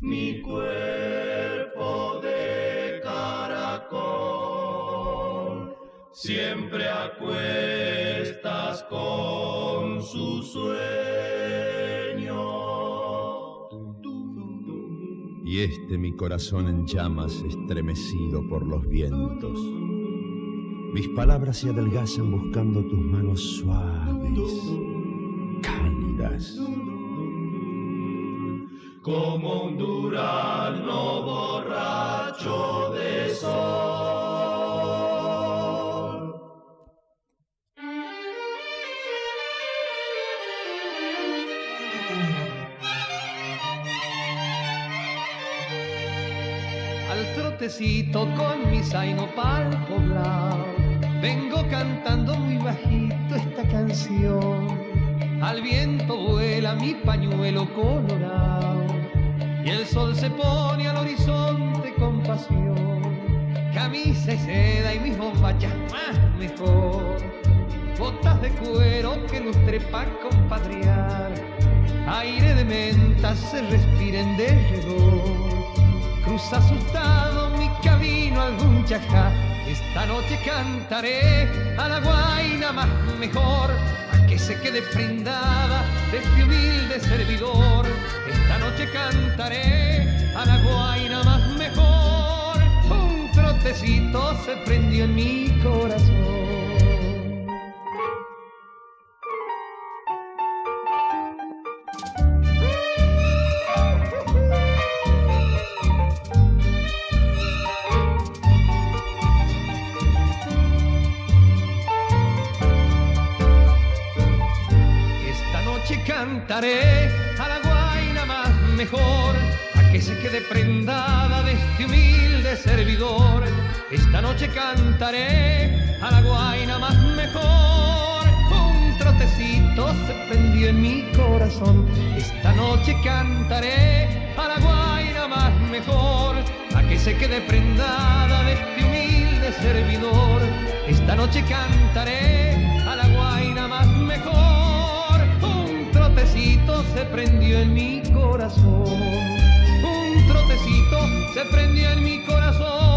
mi cuerpo de caracol, siempre a cuestas con su sueño. Y mi corazón en llamas estremecido por los vientos. Mis palabras se adelgazan buscando tus manos suaves, cálidas. Como un durazno borracho de sol. Al trotecito con mi zaino pa'l poblado, vengo cantando muy bajito esta canción. Al viento vuela mi pañuelo colorado y el sol se pone al horizonte con pasión. Camisa y seda y mis bombachas más mejor, botas de cuero que lustre pa' compadrear, aire de menta se respira en derredor. Cruza asustado mi camino algún chajá, esta noche cantaré a la guaina más mejor, a que se quede prendada de este humilde servidor. Esta noche cantaré a la guaina más mejor, un trotecito se prendió en mi corazón. Cantaré a la guaina más mejor, a que se quede prendada de este humilde servidor. Esta noche cantaré a la guaina más mejor, un trotecito se prendió en mi corazón. Esta noche cantaré a la guaina más mejor, a que se quede prendada de este humilde servidor. Esta noche cantaré a la guaina más mejor, un trotecito se prendió en mi corazón, un trotecito se prendió en mi corazón.